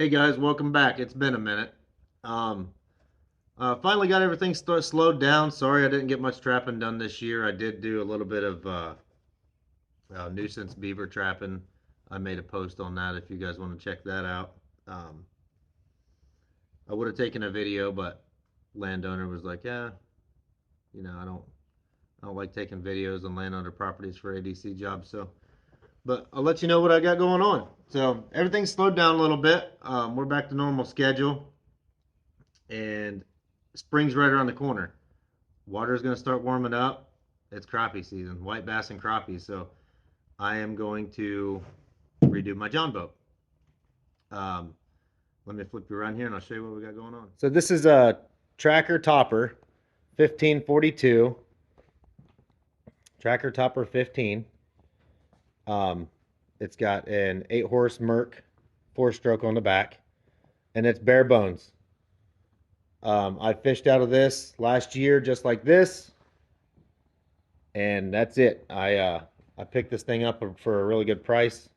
Hey guys, welcome back. It's been a minute. Um, Finally got everything slowed down. Sorry I didn't get much trapping done this year. I did do a little bit of nuisance beaver trapping. I made a post on that if you guys want to check that out. Um, I would have taken a video, but landowner was like, "Yeah, I don't like taking videos on landowner properties for ADC jobs." So, but I'll let you know what I got going on. So everything's slowed down a little bit. We're back to normal schedule, and spring's right around the corner. Water's going to start warming up. It's crappie season, white bass and crappie. So I am going to redo my John boat. Um, Let me flip you around here and I'll show you what we got going on. So this is a Tracker Topper 1542. Tracker Topper 15. It's got an 8-horse Merc 4-stroke on the back, and it's bare bones. I fished out of this last year just like this, and that's it. I picked this thing up for a really good price.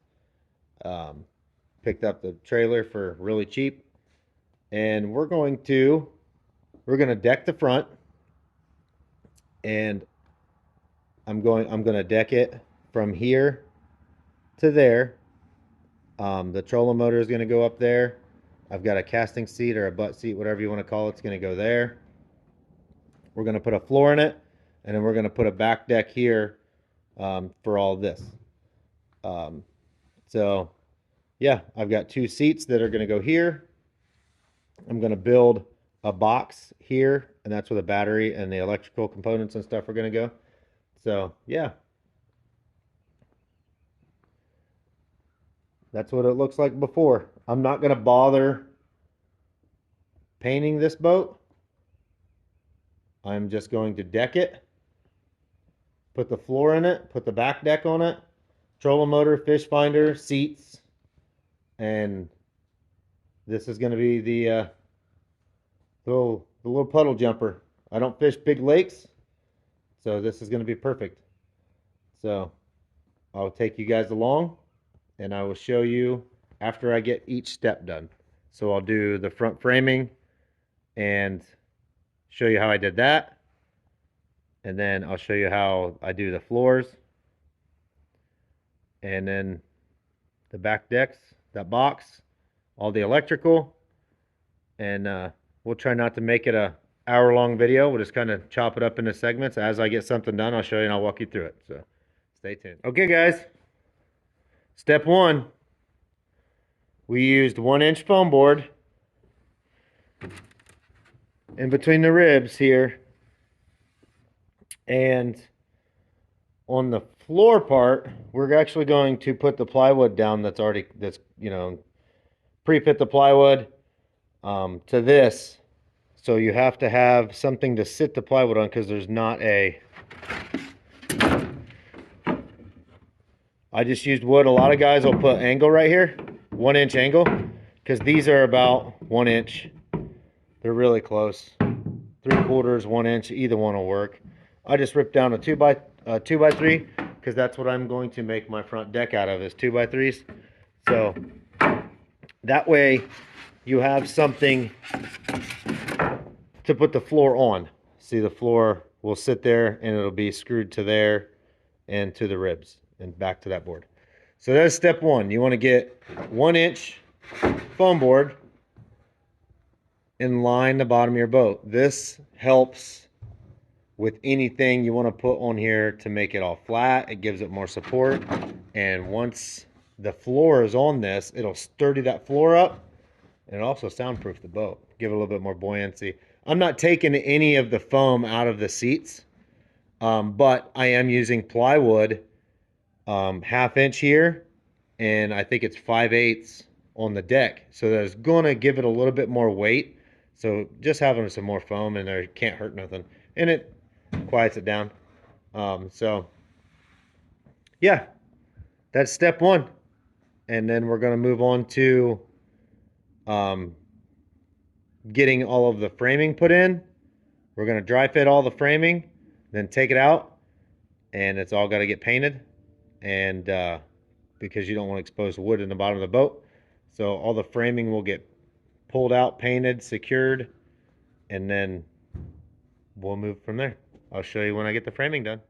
Picked up the trailer for really cheap, and we're gonna deck the front, and I'm gonna deck it from here to there. The trolling motor is gonna go up there. I've got a casting seat or a butt seat, whatever you want to call it. It's gonna go there. We're gonna put a floor in it, and then we're gonna put a back deck here for all of this. So yeah, I've got 2 seats that are gonna go here. I'm gonna build a box here, and that's where the battery and the electrical components and stuff are gonna go. So yeah, that's what it looks like before. I'm not gonna bother painting this boat. I'm just going to deck it, put the floor in it, put the back deck on it, trolling motor, fish finder, seats, and this is going to be the little puddle jumper. I don't fish big lakes, so this is going to be perfect. So I'll take you guys along, and I will show you after I get each step done. So I'll do the front framing and show you how I did that, and then I'll show you how I do the floors, and then the back decks, that box, all the electrical, and we'll try not to make it a hour-long video. We'll just kind of chop it up into segments. As I get something done, I'll show you and I'll walk you through it. So stay tuned. Okay, guys. Step 1, we used 1-inch foam board in between the ribs here, and on the floor part, we're actually going to put the plywood down that's pre-fit the plywood to this. So you have to have something to sit the plywood on, because there's not a... I just used wood. A lot of guys will put angle right here, 1-inch angle, because these are about 1 inch. They're really close. 3/4, 1 inch, either one will work. I just ripped down a 2x3, because that's what I'm going to make my front deck out of, is 2x3s. So that way you have something to put the floor on. See, the floor will sit there and it'll be screwed to there and to the ribs and back to that board. So that's step 1. You want to get 1-inch foam board and line the bottom of your boat. This helps with anything you want to put on here to make it all flat. It gives it more support, and once the floor is on this, it'll sturdy that floor up, and also soundproof the boat, give it a little bit more buoyancy. I'm not taking any of the foam out of the seats, but I am using plywood, 1/2 inch here, and I think it's 5/8 on the deck, so that's gonna give it a little bit more weight. So just having some more foam in there can't hurt nothing, and it quiets it down. So yeah, that's step 1, and then we're gonna move on to getting all of the framing put in. We're gonna dry fit all the framing, then take it out, and it's all got to get painted, and because you don't want to expose wood in the bottom of the boat. So all the framing will get pulled out, painted, secured, and then we'll move from there. I'll show you when I get the framing done.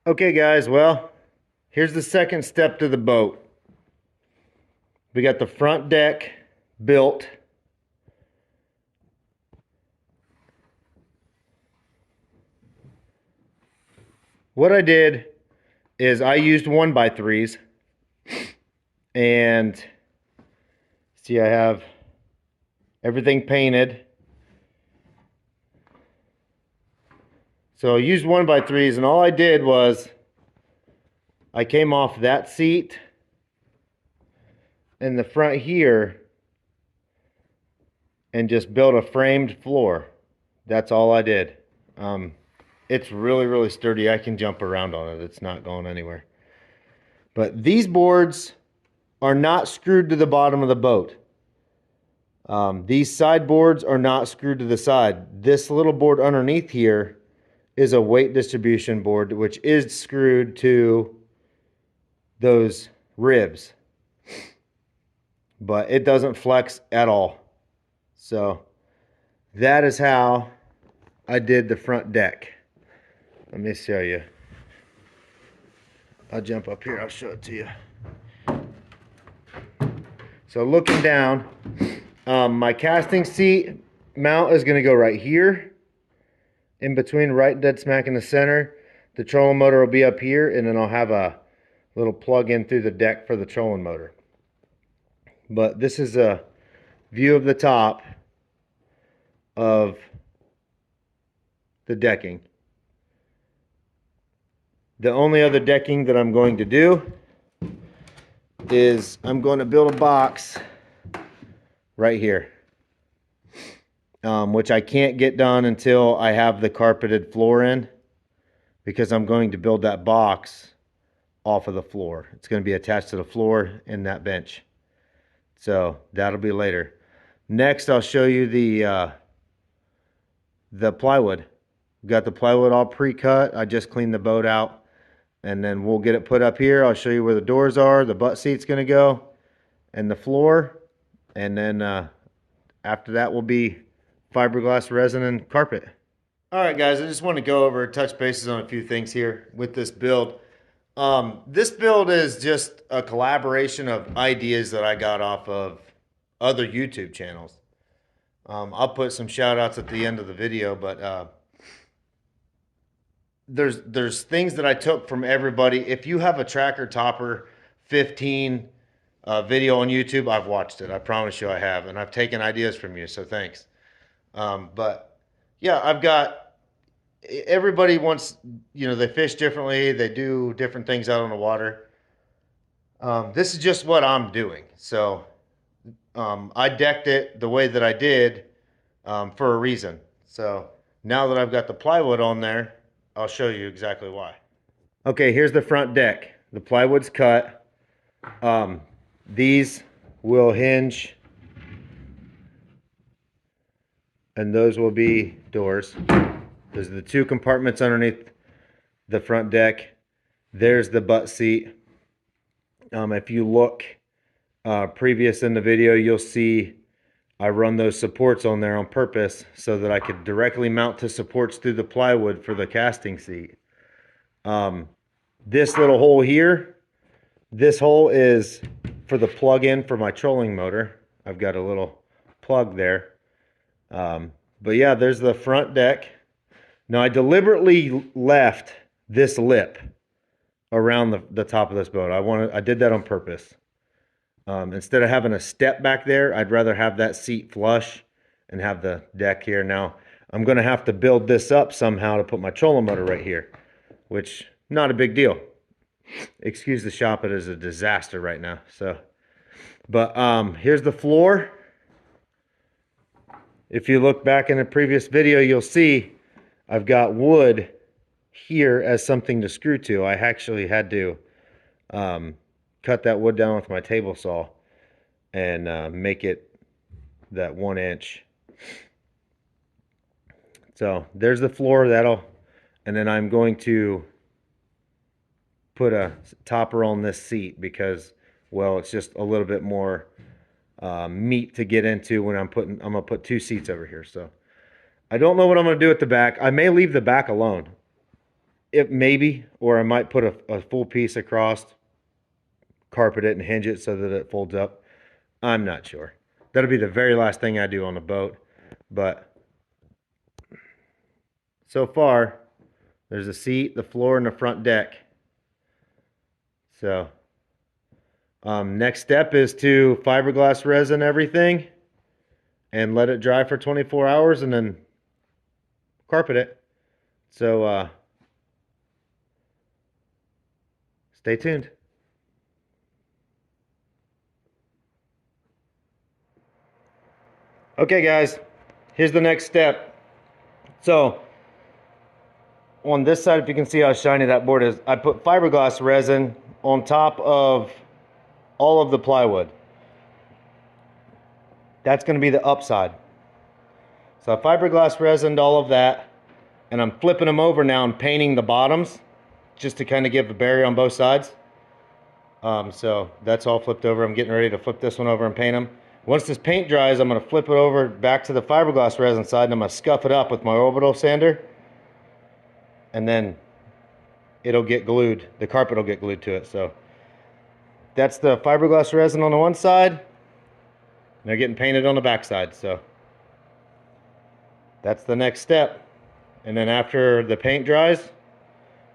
Okay guys, well, here's the second step to the boat. We got the front deck built. What I did is I used 1x3s, and see, I have everything painted. So I used 1x3s, and all I did was I came off that seat in the front here and just built a framed floor. That's all I did. It's really, really sturdy. I can jump around on it. It's not going anywhere. But these boards are not screwed to the bottom of the boat. These side boards are not screwed to the side. This little board underneath here is a weight distribution board, which is screwed to those ribs. But it doesn't flex at all. So that is how I did the front deck. Let me show you. I'll jump up here, I'll show it to you. So looking down, my casting seat mount is gonna go right here, in between, right dead smack in the center. The trolling motor will be up here, and then I'll have a little plug in through the deck for the trolling motor. But this is a view of the top of the decking. The only other decking that I'm going to do is I'm going to build a box right here, which I can't get done until I have the carpeted floor in, because I'm going to build that box off of the floor. It's going to be attached to the floor in that bench. So that'll be later. Next, I'll show you the plywood. We've got the plywood all pre-cut. I just cleaned the boat out. And then we'll get it put up here. I'll show you where the doors are, the butt seat's gonna go, and the floor. And then after that will be fiberglass, resin, and carpet. All right, guys, I just want to go over, touch bases on a few things here with this build. This build is just a collaboration of ideas that I got off of other YouTube channels. I'll put some shout outs at the end of the video, but there's things that I took from everybody. If you have a Tracker Topper 15 video on YouTube, I've watched it. I promise you I have. And I've taken ideas from you, so thanks. But yeah, I've got, everybody wants, you know, they fish differently. They do different things out on the water. This is just what I'm doing. So I decked it the way that I did for a reason. So now that I've got the plywood on there, I'll show you exactly why. Okay, here's the front deck. The plywood's cut. These will hinge, and those will be doors. Those are the two compartments underneath the front deck. There's the butt seat. If you look previous in the video, you'll see I run those supports on there on purpose so that I could directly mount to supports through the plywood for the casting seat. This little hole here, this hole is for the plug-in for my trolling motor. I've got a little plug there. But yeah, there's the front deck. Now I deliberately left this lip around the top of this boat. I did that on purpose. Instead of having a step back there, I'd rather have that seat flush and have the deck here. Now, I'm going to have to build this up somehow to put my trolling motor right here, which, not a big deal. Excuse the shop, it is a disaster right now. So, but here's the floor. If you look back in the previous video, you'll see I've got wood here as something to screw to. I actually had to cut that wood down with my table saw and make it that 1 inch. So there's the floor, and then I'm going to put a topper on this seat because, well, it's just a little bit more meat to get into when I'm gonna put 2 seats over here. So I don't know what I'm gonna do at the back. I may leave the back alone. It maybe, or I might put a full piece across, carpet it and hinge it so that it folds up. I'm not sure. That'll be the very last thing I do on the boat. But so far, there's a seat, the floor, and the front deck. So next step is to fiberglass resin everything and let it dry for 24 hours and then carpet it. So stay tuned. Okay guys, here's the next step. So on this side, if you can see how shiny that board is, I put fiberglass resin on top of all of the plywood. That's going to be the upside. So I fiberglass resined all of that, and I'm flipping them over now and painting the bottoms just to kind of give a barrier on both sides. So that's all flipped over. I'm getting ready to flip this one over and paint them. Once this paint dries, I'm going to flip it over back to the fiberglass resin side, and I'm going to scuff it up with my orbital sander, and then it'll get glued. The carpet will get glued to it. So that's the fiberglass resin on the one side, and they're getting painted on the back side. So that's the next step. And then after the paint dries,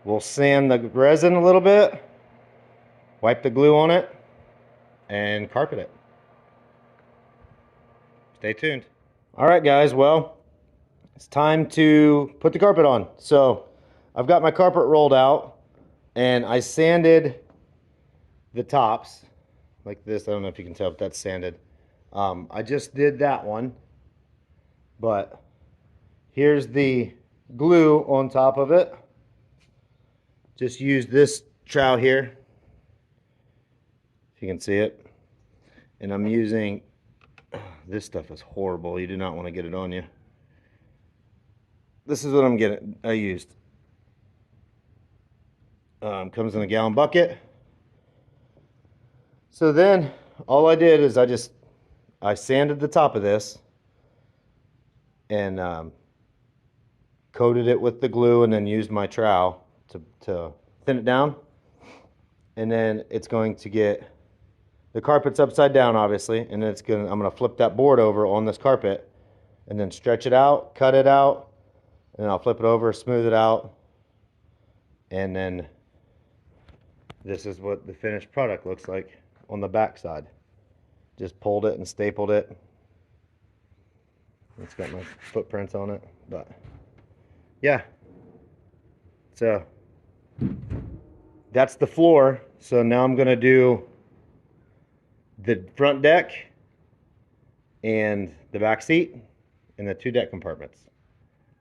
we'll sand the resin a little bit, wipe the glue on it, and carpet it. Stay tuned. All right, guys. Well, it's time to put the carpet on. So I've got my carpet rolled out, and I sanded the tops like this. I don't know if you can tell if that's sanded. I just did that one, but here's the glue on top of it. Just use this trowel here, if you can see it. And I'm using, this stuff is horrible. You do not want to get it on you. This is what I used. Comes in a gallon bucket. So then all I did is I sanded the top of this and coated it with the glue, and then used my trowel to thin it down. And then it's going to get, the carpet's upside down obviously, and then I'm gonna flip that board over on this carpet and then stretch it out, cut it out, and then I'll flip it over, smooth it out, and then this is what the finished product looks like on the back side. Just pulled it and stapled it. It's got my footprints on it, but yeah. So that's the floor. So now I'm gonna do the front deck and the back seat and the 2 deck compartments.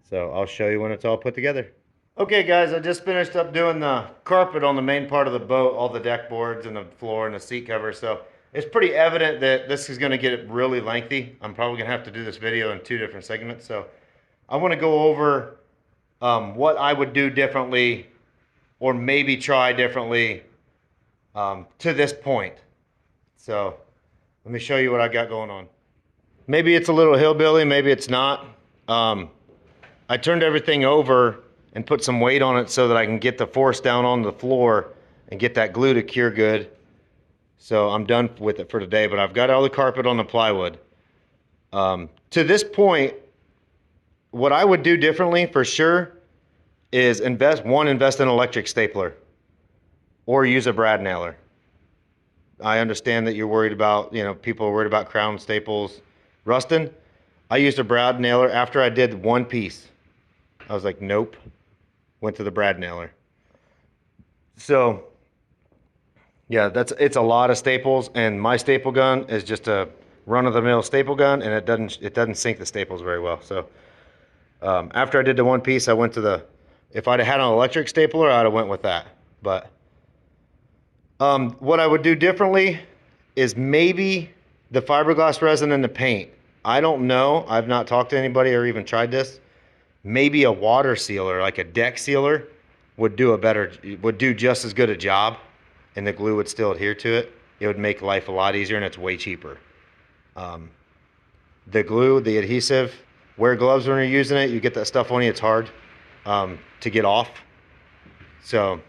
So I'll show you when it's all put together. Okay guys, I just finished up doing the carpet on the main part of the boat, all the deck boards and the floor and the seat cover. So it's pretty evident that this is gonna get really lengthy. I'm probably gonna have to do this video in 2 different segments. So I wanna go over what I would do differently, or maybe try differently to this point. So let me show you what I got going on. Maybe it's a little hillbilly, maybe it's not. I turned everything over and put some weight on it so that I can get the force down on the floor and get that glue to cure good. So I'm done with it for today, but I've got all the carpet on the plywood. To this point, what I would do differently for sure is invest in an electric stapler or use a brad nailer. I understand that you're worried about, people are worried about crown staples rusting. I used a brad nailer after I did one piece. I was like, nope. Went to the brad nailer. So yeah, it's a lot of staples, and my staple gun is just a run-of-the-mill staple gun, and it doesn't sink the staples very well. So after I did the one piece, I went to if I'd had an electric stapler, I'd have went with that. But what I would do differently is maybe the fiberglass resin and the paint. I don't know. I've not talked to anybody or even tried this. Maybe a water sealer, like a deck sealer, would do just as good a job, and the glue would still adhere to it. It would make life a lot easier, and it's way cheaper. The glue, the adhesive, wear gloves when you're using it. You get that stuff on you, it's hard to get off. So,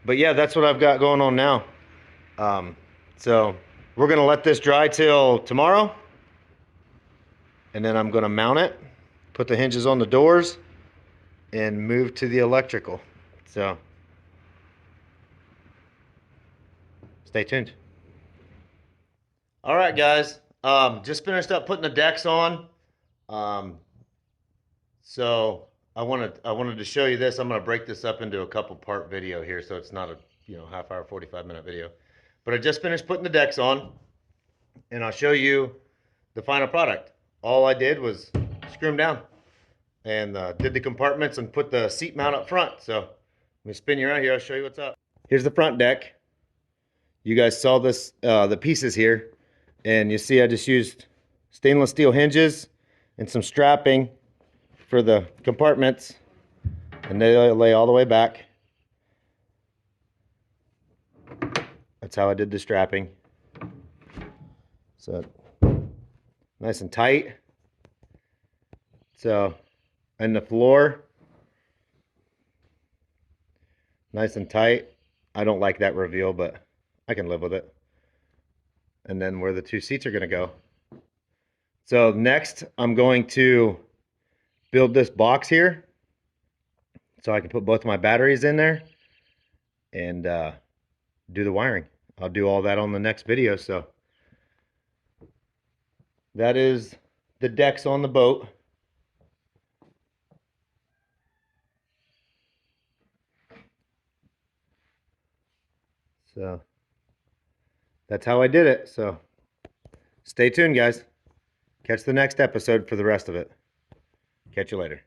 but yeah, that's what I've got going on now. So we're gonna let this dry till tomorrow, and then I'm gonna mount it, put the hinges on the doors, and move to the electrical. So stay tuned. All right, guys. Just finished up putting the decks on. So I wanted to show you this. I'm gonna break this up into a couple part video here, so it's not a half hour, 45-minute video. But I just finished putting the decks on, and I'll show you the final product. All I did was screw them down and did the compartments and put the seat mount up front. So let me spin you around here. I'll show you what's up. Here's the front deck. You guys saw this, the pieces here, and you see I just used stainless steel hinges and some strapping for the compartments, and they lay all the way back. That's how I did the strapping. So nice and tight. So, and the floor, nice and tight. I don't like that reveal, but I can live with it. And then where the two seats are going to go. So next, I'm going to build this box here so I can put both my batteries in there and do the wiring. I'll do all that on the next video. So that is the decks on the boat. So that's how I did it. So stay tuned, guys. Catch the next episode for the rest of it. Catch you later.